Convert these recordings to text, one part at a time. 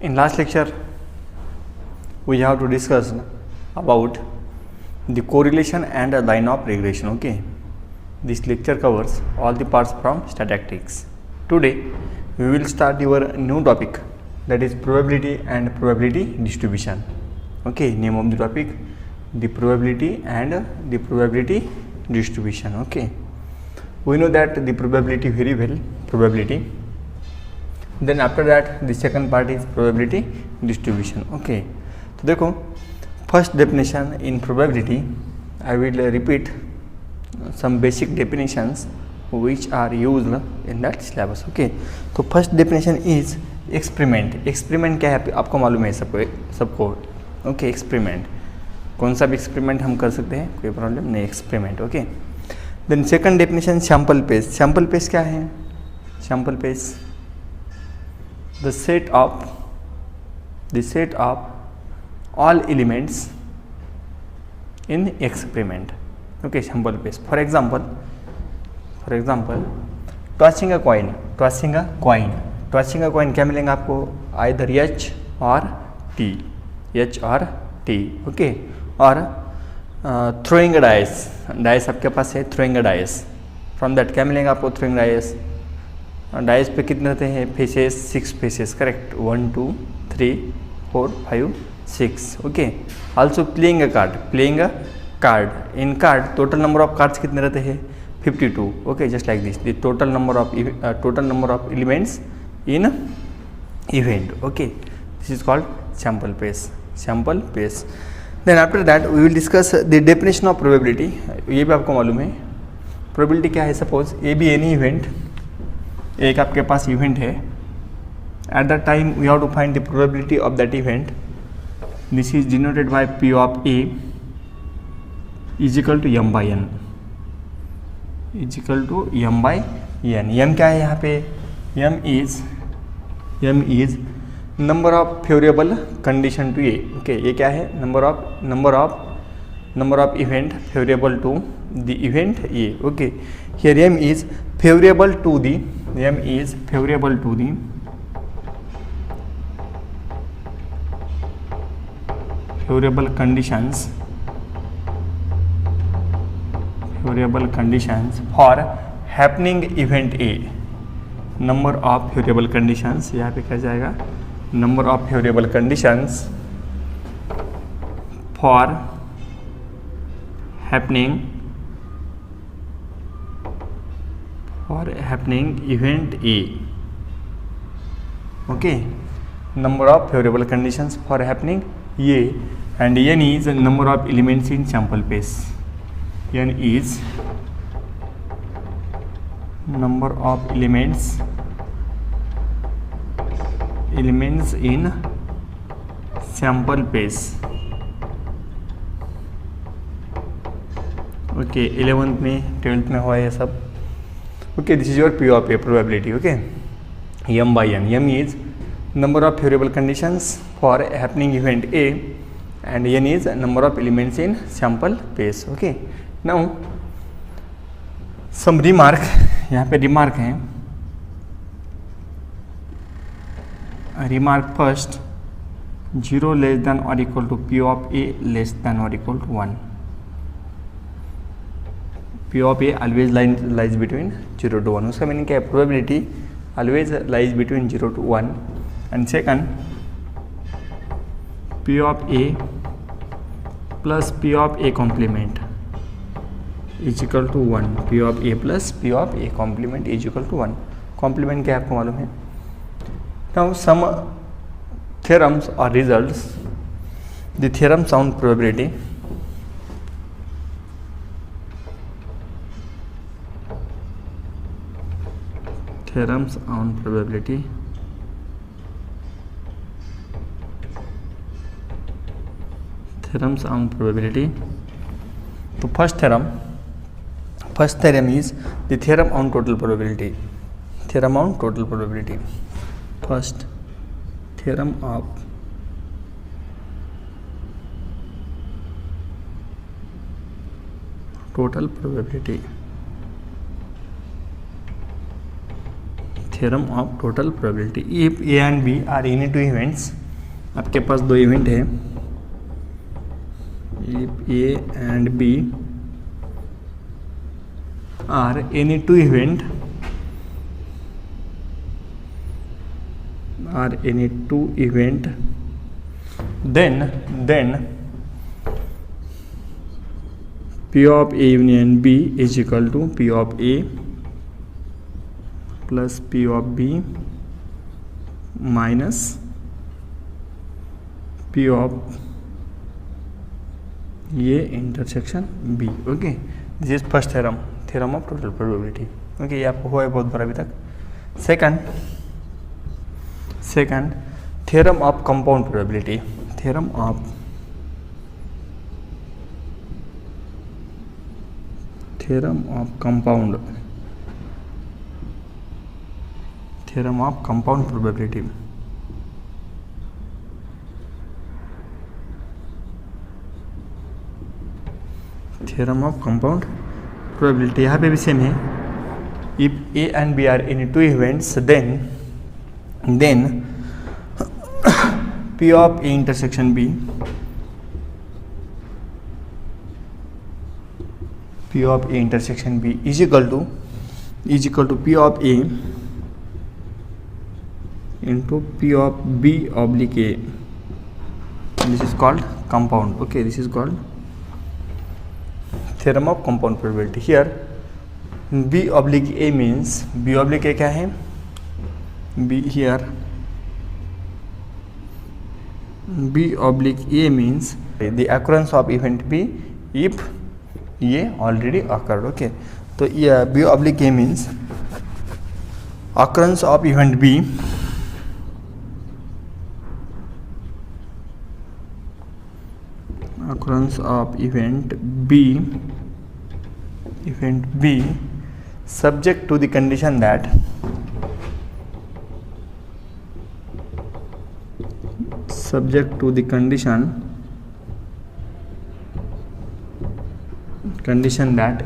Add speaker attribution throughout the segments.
Speaker 1: In last lecture, we have to discuss about the correlation and a line of regression. Okay, this lecture covers all the parts from statistics. Today, we will start your new topic, that is probability and probability distribution. Okay, name of the topic, the probability and the probability distribution. Okay, we know that the probability very well, probability. Then after that the second part is probability distribution. Okay, तो देखो first definition in probability, I will repeat some basic definitions which are used in that syllabus. Okay, तो first definition is experiment. experiment क्या है आपको मालूम है सबको. Okay, experiment कौन सा भी एक्सपेरिमेंट हम कर सकते हैं, कोई प्रॉब्लम नहीं, experiment. Okay, then second definition sample space. Sample space क्या है? Sample space the set of all elements in experiment. Okay, sample space. For example, tossing a coin क्या मिलेंगे आपको? either H or T. Okay, और throwing a dice आपके पास है, throwing a dice. From that क्या मिलेंगे आपको? throwing dice. डाइस पे कितने रहते हैं? Faces, 6 faces. Correct, 1 2 3 4 5 6. Okay, also playing a card. In card total number of cards कितने रहते हैं? 52. Okay, just like this, the total number of elements in event. Okay, this is called sample space. Then after that we will discuss the definition of probability. ये भी आपको मालूम है probability क्या है. Suppose A B any event, एक आपके पास इवेंट है. At the time we have to find the probability of that event. This is denoted by P of A is equal to M by N. M क्या है यहाँ पे? M is number of favourable condition to A. Okay, ये क्या है? Number of event favourable to the event A. Okay, here M is favorable to the favorable conditions for happening event A. number of favorable conditions, यहाँ पे क्या जाएगा? number of favorable conditions for happening event A. Okay, number of favorable conditions for happening A, and n is number of elements in sample space. N is number of elements in sample space. Okay, 11th में 12th में हुआ ये सब. Okay, this is your P of A, probability. Okay, m by n. M is number of favorable conditions for happening event A, and n is number of elements in sample space. Okay, now some remark. यहाँ पे remark है. Remark first, 0 less than or equal to P of A less than or equal to 1. P of A always lies between 0 to 1. उसका meaning क्या है? probability always lies between 0 to 1. and second, P of A plus P of A complement is equal to 1. P of A plus P of A complement is equal to 1. complement क्या आपको मालूम है? now some theorems or results. the theorems on probability. Theorems on probability. तो first theorem is the theorem on total probability. First theorem of total probability. Theorem of total probability. If A and B are any two events, आपके पास दो event है, if A and B are any two event then P of A union B is equal to P of A plus P of B minus P of A intersection B। Okay, this is first theorem, theorem of total probability. Okay, ये आपको हुआ है बहुत बार अभी तक। Second theorem of compound probability. Theorem of compound probability. Theorem of compound probability यहाँ पे भी सेम है। If A and B are in two events then P of A intersection B is equal to P of A into P of B oblique A. This is called compound. Okay, this is called theorem of compound probability. Here B oblique A means, B oblique A क्या है? B here B oblique A means the occurrence of event B if A already occurred. Okay, तो ये B oblique A means occurrence of event B subject to the condition that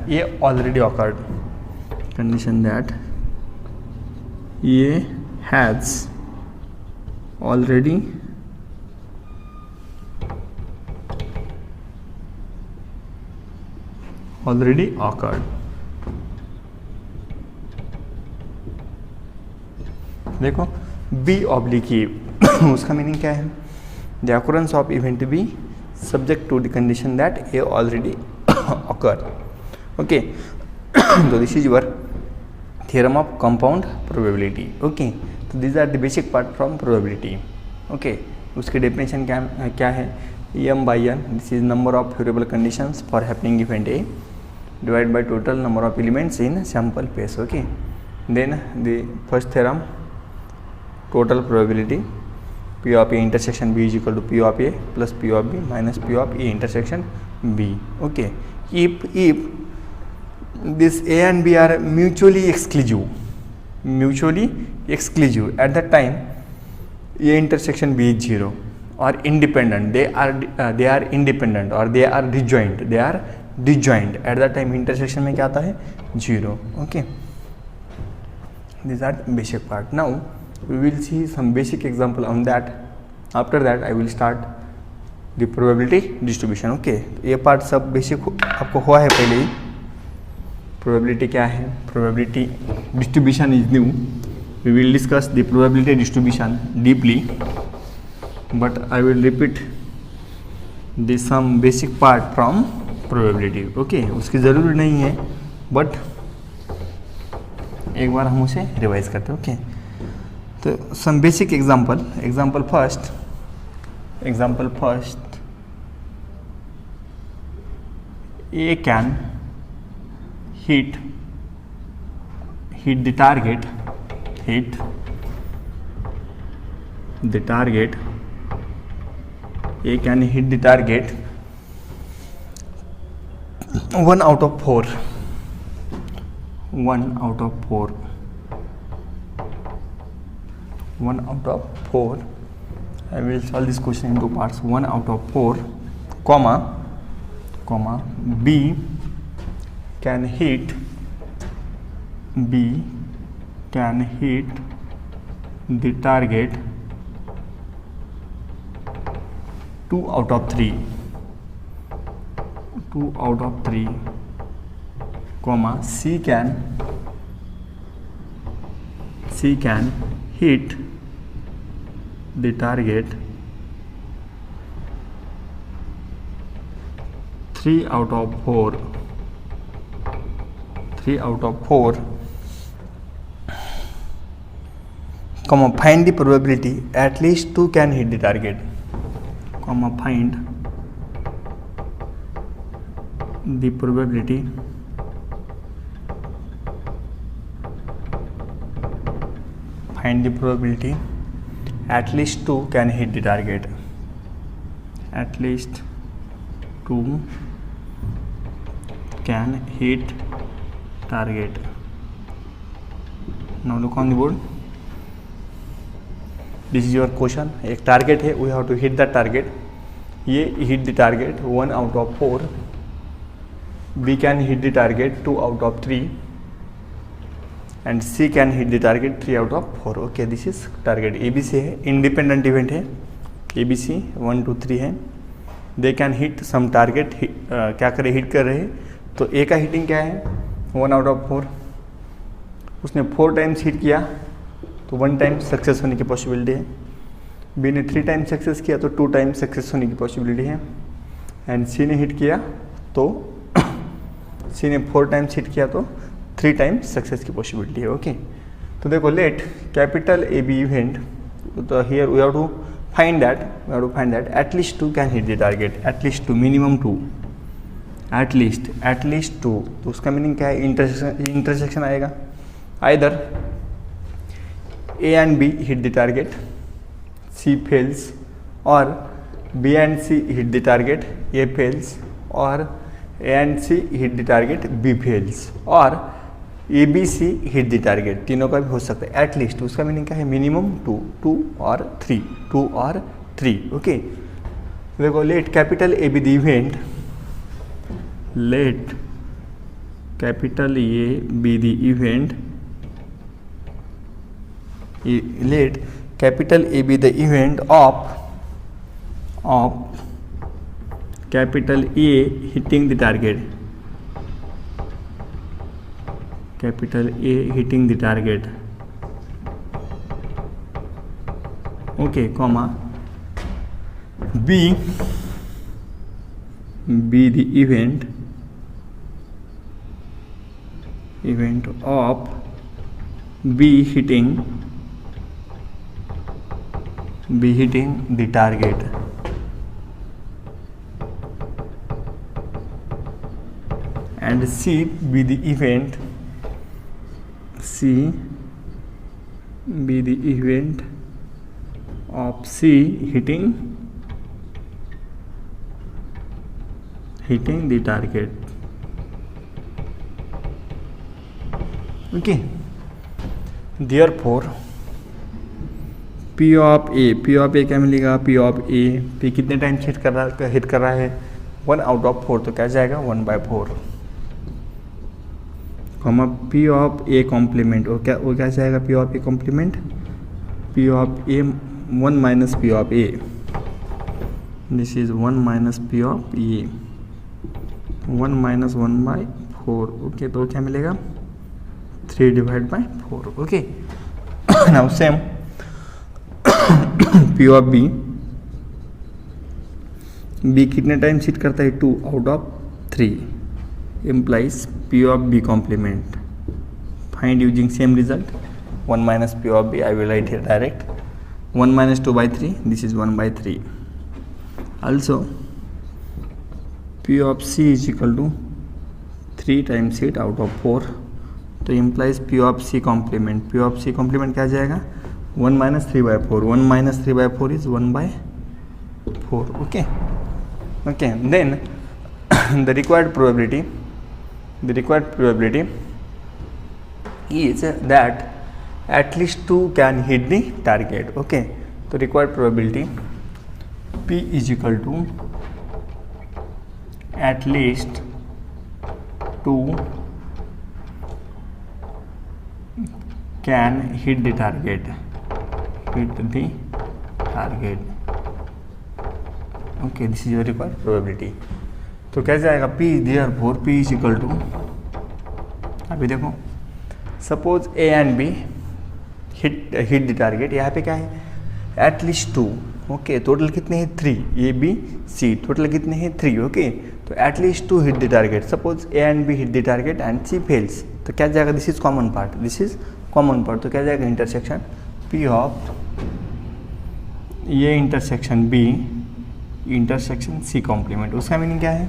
Speaker 1: A already occurred, condition that A has already occurred। देखो B oblique A उसका meaning क्या है? The occurrence of event B subject to the condition that A already occurred. Okay, so this is your theorem of compound probability. Okay, so these are the basic part from probability. Okay, उसकी definition क्या है? M by N, this is number of favorable conditions for happening event A divided by total number of elements in sample space. Okay, then the first theorem, total probability, P of A intersection B is equal to P of A plus P of B minus P of A intersection B. Okay, if this A and B are mutually exclusive at that time A intersection B is 0, or independent, they are independent or they are disjoint at that time intersection में क्या आता है? 0. Okay, these are basic part. Now we will see some basic example on that. After that I will start the probability distribution. Okay, ये part सब basic आपको हुआ है पहले ही। probability क्या है? probability distribution is new. We will discuss the probability distribution deeply, but I will repeat the some basic part from probability. Okay, उसकी ज़रूरी नहीं है, but एक बार हम उसे रिवाइज करते हैं। ओके, तो some basic example first, A can hit the target, A can hit the target 1 out of 4. I will solve this question into parts. 1 out of 4, comma B can hit can hit the target 2 out of 3, comma C can hit the target 3 out of 4, comma find the probability at least 2 can hit the target, comma find the probability at least 2 can hit the target, at least 2 can hit target. Now look on the board. This is your question. एक target है, we have to hit that target. ये hit the target 1 out of 4. B can hit the target 2 out of 3, and C can hit the target 3 out of 4. Okay, this is target. ABC है, independent event है. ABC 1 2 3 है. They can hit some target. क्या करे, hit कर रहे हैं. तो A का हिटिंग क्या है, 1 out of 4. उसने 4 टाइम्स हिट किया तो 1 टाइम सक्सेस होने की पॉसिबिलिटी है. B ने 3 टाइम सक्सेस किया तो 2 टाइम सक्सेस होने की पॉसिबिलिटी है. एंड C ने हिट किया तो C ने 4 टाइम्स हिट किया तो 3 टाइम्स सक्सेस की पॉसिबिलिटी है. ओके, तो देखो लेट कैपिटल AB इवेंट, तो here we have to find that at least 2 can hit the target, at least 2, minimum 2, at least 2. तो उसका मीनिंग क्या है, इंटरसेक्शन आएगा. Either A and B hit the target, C fails, or B and C hit the target, A fails, or A and C hit the target, B fails, or ABC hit the target. तीनों का भी हो सकता है. At least उसका meaning क्या है, minimum 2 और 3. ओके, देखो let capital A be the event, let capital A be the event, let capital A be the event of capital A hitting the target, capital A hitting the target. Okay, comma B the event of B hitting the target, and C be the event of C hitting the target. Okay, therefore P of A क्या मिलेगा, P of A, P कितने times hit कर रहा है 1 out of 4, तो क्या जाएगा 1/4, comma P of A complement, वो क्या जाएगा P of A complement, P of A 1 minus P of A, this is 1 minus P of A, 1 minus 1/4. Okay, तो क्या मिलेगा 3/4. Okay, now same P of B कितने टाइम्स हिट करता है 2 out of 3, implies P of B complement. Find using same result, 1 minus P of B, I will write here direct, 1 minus 2/3, this is 1/3. Also P of C is equal to 3 times hit out of 4, तो implies P of C complement. P of C complement क्या जाएगा 1 minus 3/4, 1 minus 3/4 is 1/4. Okay, then the required probability is that at least 2 can hit the target. Okay, so required probability P is equal to at least 2 can hit the target, okay, this is your required probability. तो कैसे आएगा P, therefore P is equal to, अभी देखो suppose A and B hit the target, यहाँ पे क्या है at least 2, okay, total कितने हैं 3, A B C टोटल कितने हैं 3, ओके, तो at least 2 hit the target, suppose A and B hit the target and C fails, तो क्या जाएगा, दिस इज कॉमन पार्ट, तो क्या जाएगा इंटरसेक्शन P ऑफ ये intersection B intersection C complement, उसका मीनिंग क्या है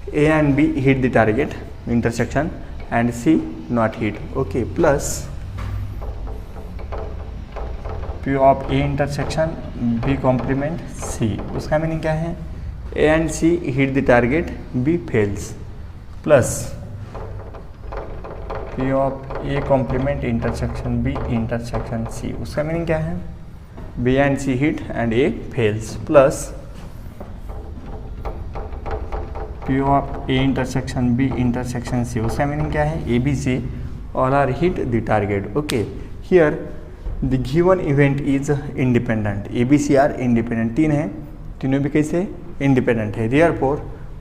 Speaker 1: A and B hit the target intersection and C not hit, okay, plus P of A intersection B complement C, उसका meaning क्या है A and C hit the target B fails, plus P of A complement intersection B intersection C, उसका meaning क्या है B and C hit and A fails, plus P of A intersection B intersection C, उसका meaning क्या है A B C all are hit the target, okay, here the given event is independent, A B C are independent, तीन है, तीनों भी कैसे independent है, therefore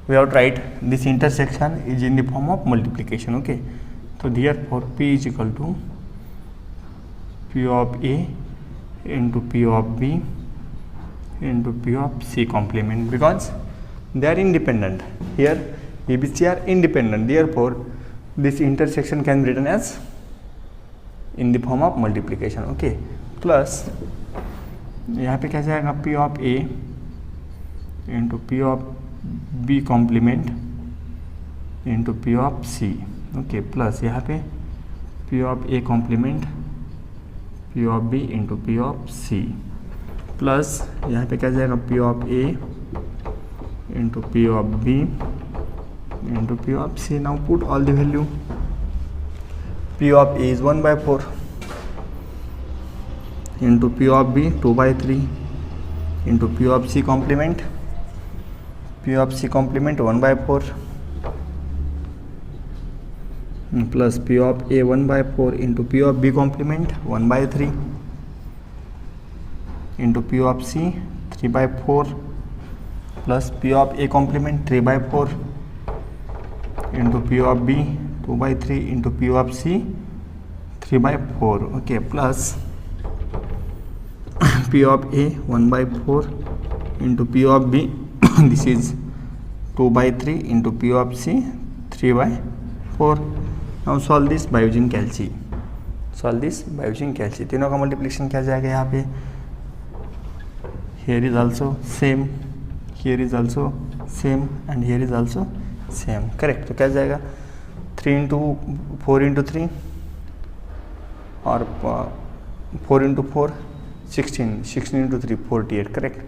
Speaker 1: we have to write this intersection is in the form of multiplication, okay, तो therefore P is equal to P of A into P of B into P of C complement, because they are independent, here A B C are independent, therefore this intersection can be written as in the form of multiplication, okay, plus यहाँ पे क्या जाएगा P of A into P of B complement into P of C, okay, plus यहाँ पे P of A complement P of B into P of C, plus यहाँ पे क्या जाएगा P of A into P of B into P of C. Now put all the value. P of A is 1/4 into P of B 2/3 into P of C complement. P of C complement 1/4 plus P of A 1/4 into P of B complement 1/3 into P of C 3/4 plus P of A complement 3/4 into P of B 2/3 into P of C 3/4, okay, plus P of A 1/4 into P of B this is 2/3 into P of C 3/4. Now solve this by using calci. तीनों का multiplication क्या जाएगा यहाँ पे, here is also same, here is also same and here is also same, correct, तो क्या जाएगा 3 into 4 into 3 और 4 into 4 16 into 3 48, करेक्ट,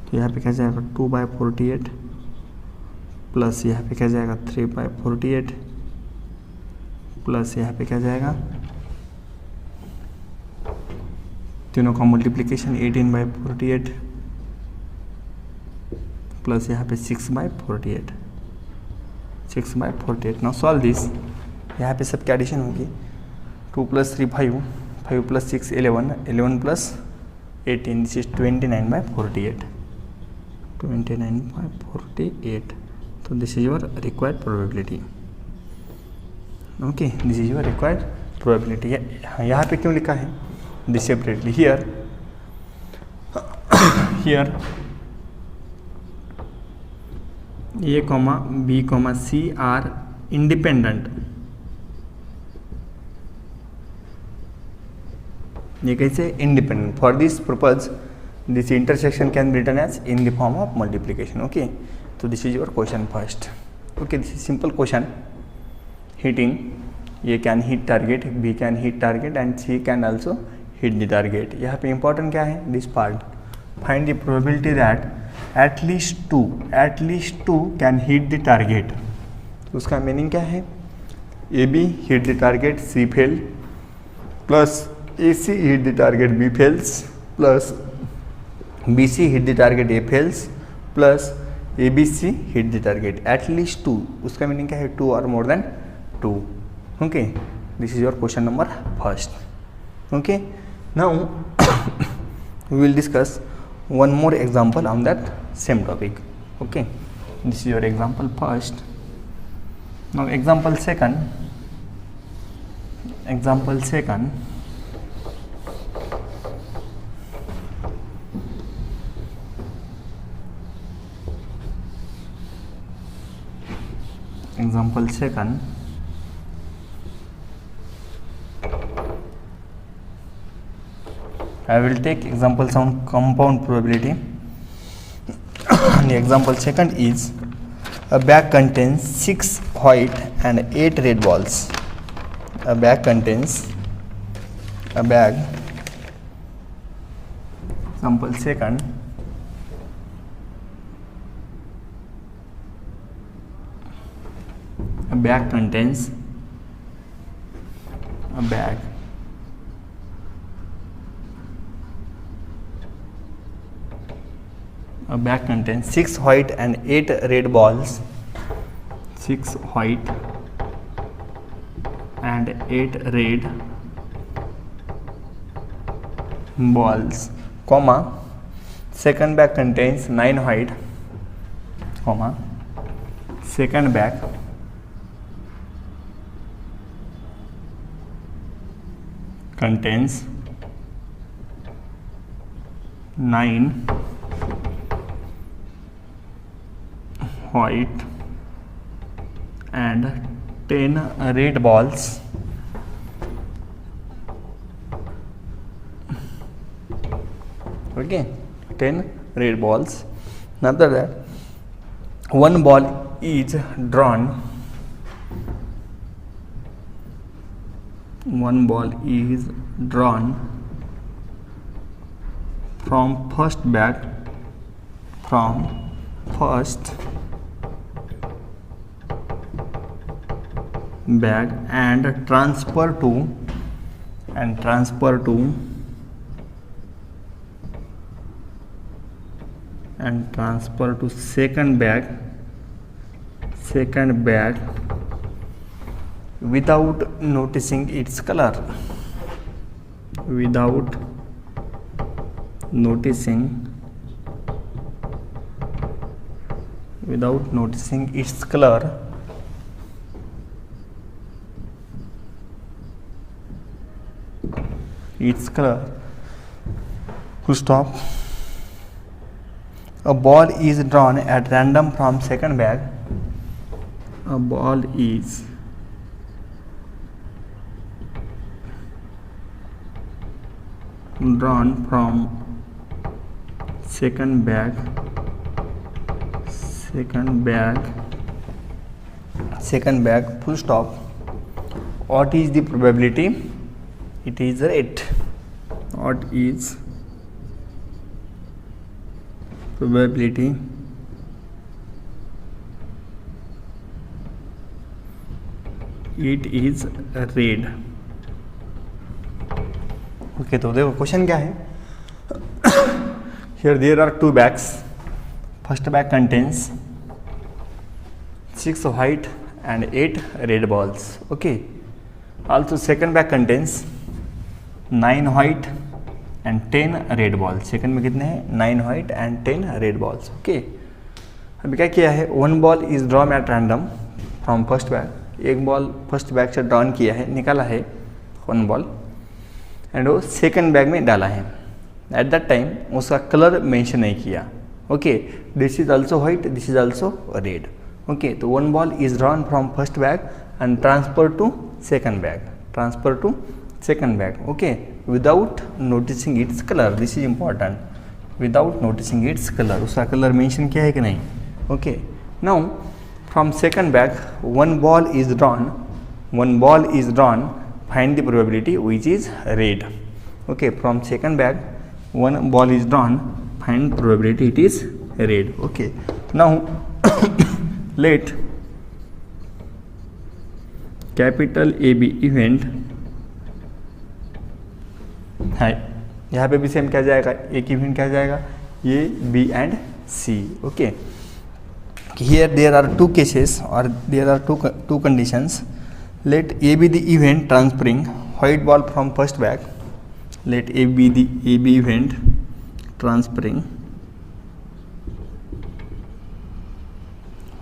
Speaker 1: तो यहाँ पे क्या जाएगा 2/48 प्लस यहाँ पे क्या जाएगा 3/48 प्लस यहाँ पे क्या जाएगा, तीनों का मल्टीप्लिकेशन 18/48 प्लस यहाँ पे 6/48. नाउ सॉल्व दिस, यहाँ पे सब क्या एडिशन होगी 2 + 3 5 5 + 6 11 11 + 18 दिस इज 29/48. तो this is your required probability, okay, this is your required probability. यहाँ पे क्यों लिखा है this separately, here A, B, C are independent, ये कैसे independent, for this purpose this intersection can be written as in the form of multiplication, okay, तो this is your question first, okay, this is simple question. Hitting, A can hit target, B can hit target and C can also hit the target. यहाँ पे important क्या है, this part, find the probability that at least to can hit the target. उसका meaning क्या है, AB hit the target C fail, plus AC hit the target B fails, plus BC hit the target A fails, plus ABC hit the target at least 2. उसका meaning क्या है 2 और more than 2. Okay, this is your question number first. Okay, now we will discuss one more example on that same topic. Okay, this is your example first. Now example second. Example second. Example second. I will take examples on compound probability. The example second is a bag contains 6 white and 8 red balls. A bag contains a bag. Example second. A bag contains a bag. A bag contains 6 white and 8 red balls. 6 white and 8 red balls, comma, second bag contains 9 white, comma, second bag contains 9 white and 10 red balls. Okay, 10 red balls. After that, one ball is drawn. One ball is drawn from first bag. From first bag and transfer to second bag without noticing its color. Without noticing its color. Its color. To stop. A ball is drawn at random from second bag. A ball is drawn from second bag. Second bag, full stop. What is the probability? It is 8. What is probability? It is red. Okay, तो देखो question क्या है. Here there are 2 bags. First bag contains 6 white and 8 red balls. Okay. Also second bag contains 9 white and 10 red balls. Second में कितने हैं? 9 white and 10 red balls. Okay, अभी क्या किया है? One ball is drawn at random from first bag. एक ball first bag से drawn किया है, निकाला है वन बॉल एंड वो सेकंड बैग में डाला है. एट दैट टाइम उसका कलर मेंशन नहीं किया. Okay, this is also white, this is also red. Okay, तो one ball is drawn from first bag and transfer to second bag. Okay, without noticing its color. This is important. Without noticing its color. उसका colour mention किया है कि नहीं? Okay. Now from second bag one ball is drawn. Find the probability which is red. Okay. From second bag one ball is drawn. Find probability it is red. Okay. Now let capital AB event है. यहाँ पे भी same क्या जाएगा? एक event क्या जाएगा? ये B and C. Okay, here there are 2 cases और there are two conditions. Let A be the event transferring white ball from first bag. Let A be the event transferring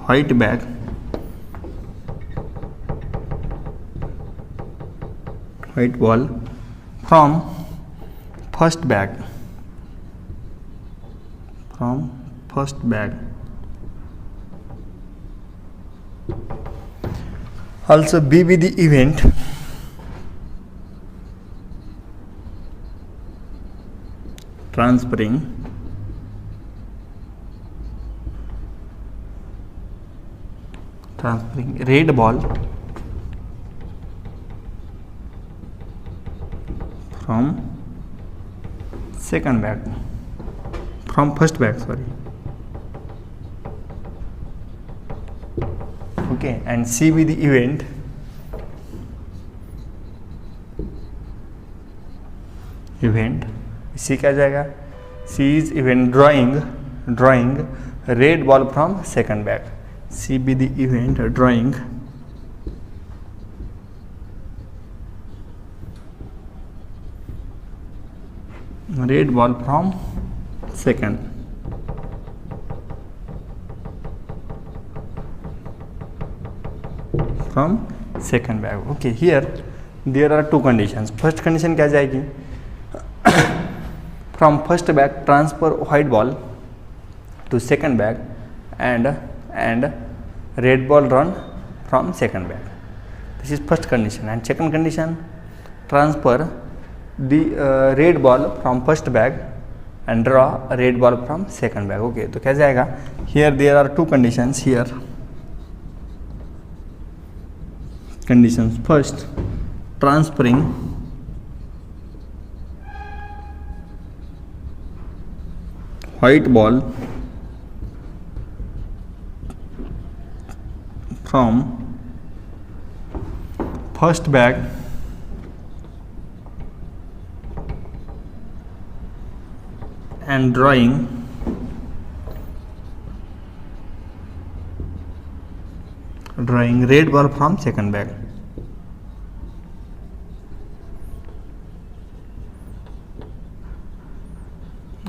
Speaker 1: white bag white ball from first bag Also B be the event transferring red ball from second bag from first bag, sorry. Okay, and C be the event C क्या जाएगा? C is event drawing red ball from second bag. C be the event drawing red ball from second bag. Okay, here there are two conditions. First condition क्या जाएगी? From first bag transfer white ball to second bag and red ball run from second bag. This is first condition. And second condition, transfer the red ball from first bag and draw a red ball from second bag. Okay, तो क्या जाएगा? Here there are two conditions here. Conditions. First, transferring white ball from first bag and drawing red ball from second bag.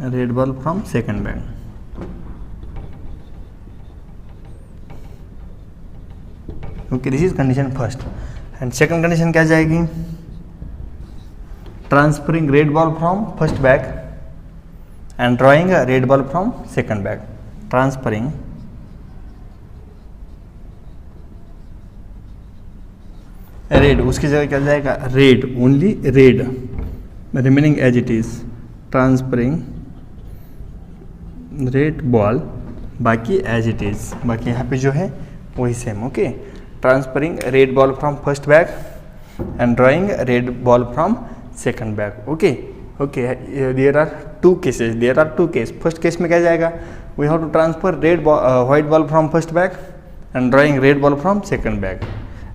Speaker 1: Red ball from second bag. Okay, this is condition first. And second condition क्या जाएगी? Transferring red ball from first bag and drawing a red ball from second bag. Transferring red, उसकी जगह क्या जाएगा? Red, only red remaining as it is. Transferring red ball बाकी as it is, बाकी यहाँ पे जो है वही same. Okay, transferring red ball from first bag and drawing red ball from second bag. Okay okay, there are two case. First case में क्या जाएगा? We have to transfer red white ball from first bag and drawing red ball from second bag.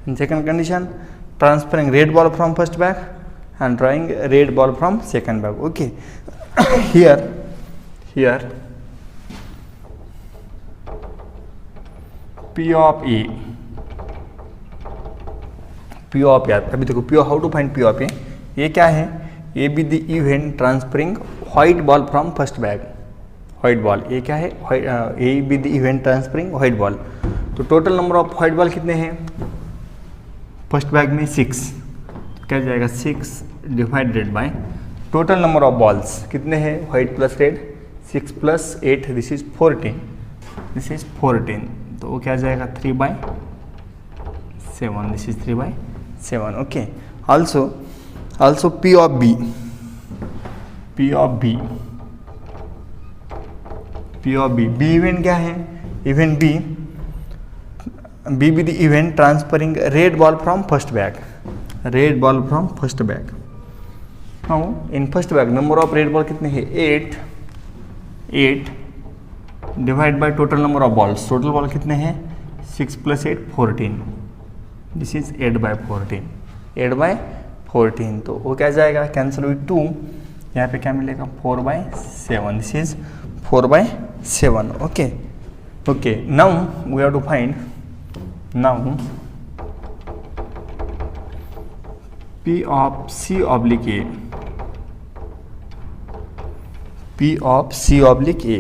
Speaker 1: In second condition, transferring red ball from first bag and drawing red ball from second bag. Okay, here P of A. अभी देखो P, how to find P of A? ये क्या है? A be the event transferring white ball from first bag. white ball, ये क्या है? A be the event transferring white ball. तो total number of white ball कितने हैं? First bag में 6. क्या जाएगा? 6 divided by total number of balls कितने हैं? White plus red, 6 plus 8, this is 14. तो वो क्या जाएगा? 3/7. This is 3/7. Okay, also P of B. B event क्या है? Event B be the event transferring red ball from first bag. Now in first bag number of red ball कितने हैं? 8 divide by total number of balls. Total ball कितने हैं? 6 plus 8 14. This is 8/14. तो वो क्या जाएगा? Cancel with 2. यहाँ पे क्या मिलेगा? 4/7. This is 4/7. Okay, now we have to find P of C oblique A, P of C oblique A।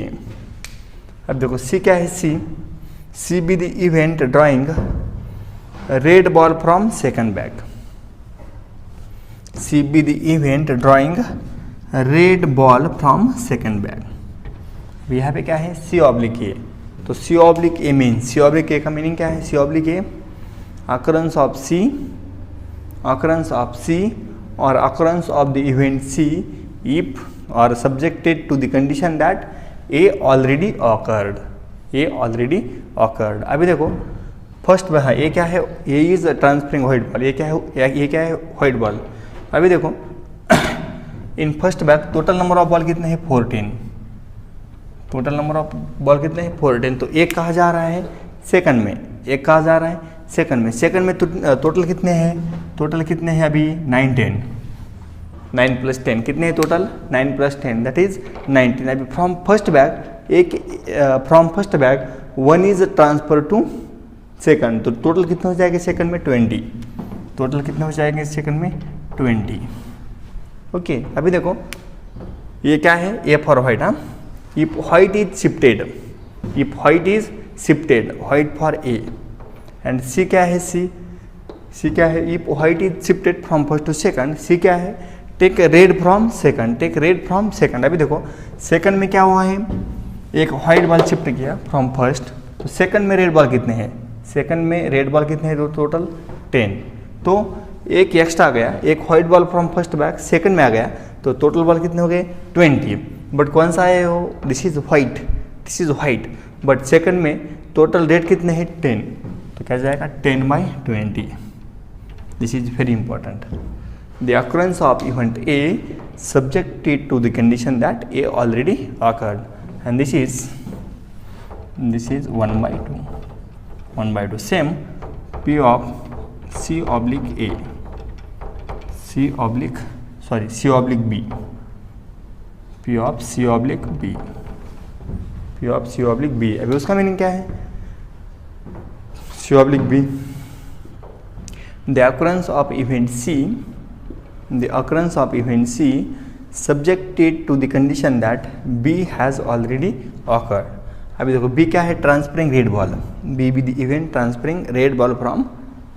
Speaker 1: अब देखो C क्या है, C be the event drawing red ball from second bag, C be the event drawing red ball from second bag। यहाँ पे क्या है, C oblique A, तो C oblique A mean, C oblique A का meaning क्या है, C oblique A occurrence of C or occurrence of the event C if or subjected to the condition that A already occurred, A already occurred। अभी देखो first में है, ये क्या है, A is transferring white ball, ये क्या है व्हाइट बॉल। अभी देखो in first bag total number of ball कितने हैं, 14, टोटल नंबर ऑफ बॉल कितने हैं, 14। तो एक कहा जा रहा है सेकंड में, एक कहा जा रहा है सेकंड में टोटल कितने हैं, टोटल कितने हैं अभी 9 10, 9 + 10 कितने हैं टोटल, 9 + 10 दैट इज 19। अभी from first bag 1 is transfer to second, तो टोटल कितने हो जाएंगे सेकंड में 20, टोटल कितने हो जाएंगे सेकंड में 20। ओके अभी देखो ये क्या है, ए फॉर व्हाइट, हाँ, if white is shifted, if white is shifted, white for A, and C क्या है, सी क्या है, if white is shifted from first to second, C क्या है, take red from second, take red from second. अभी देखो second में क्या हुआ है, एक व्हाइट बॉल शिफ्ट किया फ्रॉम फर्स्ट, तो सेकंड में रेड बॉल कितने हैं, सेकंड में रेड बॉल कितने हैं, टोटल 10, तो एक एक्स्ट्रा आ गया, एक white ball from first bag second में आ गया, तो टोटल बॉल कितने हो गए 20। बट कौन सा है वो, this is white, but second में टोटल रेड कितने हैं 10, तो क्या जाएगा 10/20। This is very important. The occurrence of event A subjected to the condition that A already occurred, and this is 1/2 same P of C oblique A, C oblique B, P of C oblique B, P of C oblique B। अभी उसका meaning क्या है, C oblique B, the occurrence of event C subjected to the condition that B has already occurred। अभी देखो B क्या है, transferring red ball, B be the event transferring red ball from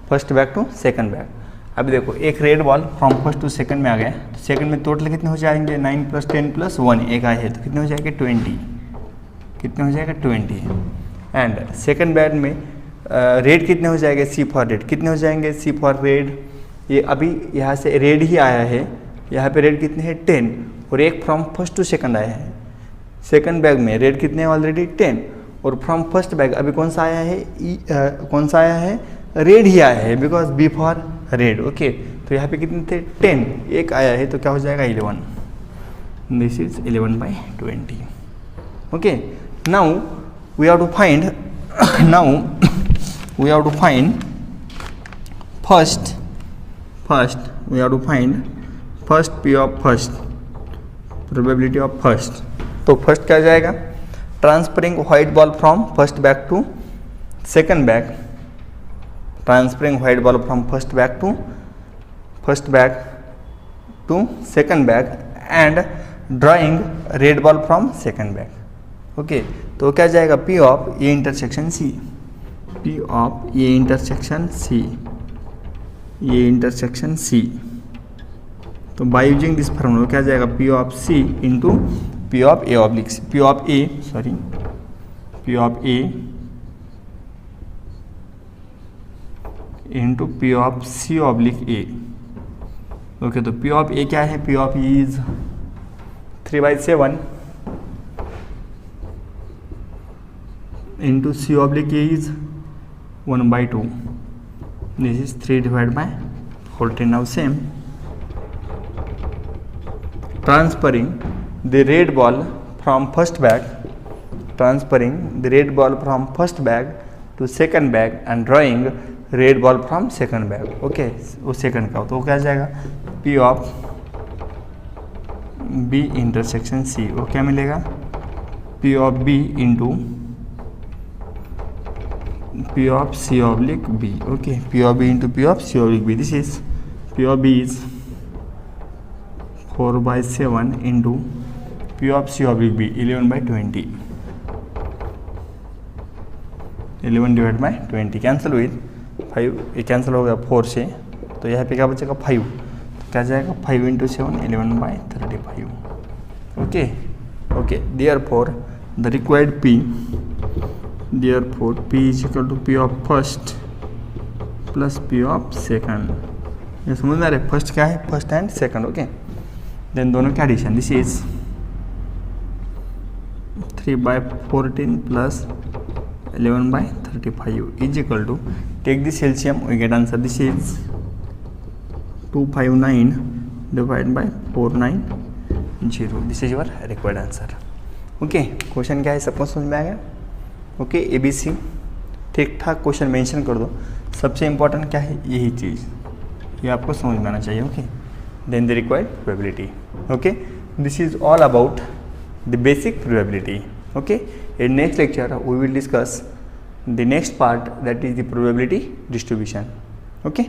Speaker 1: first bag to second bag. अभी देखो एक red ball from first to second में आ गया, तो सेकंड में टोटल कितने हो जाएंगे, 9 + 10 + 1, एक आए है, तो कितने हो जाएंगे 20, कितने हो जाएगा 20। एंड सेकंड बैग में रेड कितने हो जाएंगे, C फॉर रेड कितने हो जाएंगे, C फॉर रेड, ये अभी यहाँ से रेड ही आया है, यहाँ पे रेड कितने हैं 10, और एक फ्रॉम फर्स्ट टू सेकंड आया है, सेकंड बैग में रेड कितने ऑलरेडी 10, और फ्रॉम फर्स्ट बैग अभी कौन सा आया है, कौन सा आया है, रेड ही आया है, because B for red. Okay तो यहाँ पे कितने थे 10, एक आया है, तो क्या हो जाएगा 11, this is 11/20। Okay now we have to find first we have to find first P of first, probability of first। तो फर्स्ट क्या जाएगा, transferring white ball from first bag to second bag, transferring white ball from first bag to second bag and drawing red ball from second bag. Okay तो क्या जाएगा, P of A intersection C, P of A intersection C, ये intersection C। तो by using this formula क्या जाएगा, P of C into P of A oblique C, P of A into P of C oblique A। Okay तो P of A क्या है, P of E is 3/7 into C oblique A is 1/2, this is 3/14। now same transferring the red ball from first bag to second bag and drawing red ball from second bag। Okay वो second का, तो क्या जाएगा, P of B intersection C, वो क्या मिलेगा, P of B into P of C oblique B। okay P of B into P of C oblique B, this is P of B is 4/7 into P of C of B 11/20. 11 divide by 20 cancel हुई 5, ये cancel हो गया 4 से, तो यहाँ पे क्या बचेगा 5, तो क्या जाएगा 5 into 7 11/35. Okay therefore the required P, therefore P is equal to P of first plus P of second. ये समझ में आ रहा है, फर्स्ट क्या है, first and second. Okay then दोनों का addition, this is 3/14 plus 11/35 is equal to, take this LCM, we get answer, this is 259 divided by 490. This is your required answer. Okay question क्या है सबको समझ में आ गया. ओके ABC ठीक ठाक क्वेश्चन मेंशन कर दो. सबसे इंपॉर्टेंट क्या है, यही चीज़, ये आपको समझ में आना चाहिए. Okay then the required probability. Okay this is all about the basic probability. Okay, in next lecture we will discuss the next part, that is the probability distribution. Okay.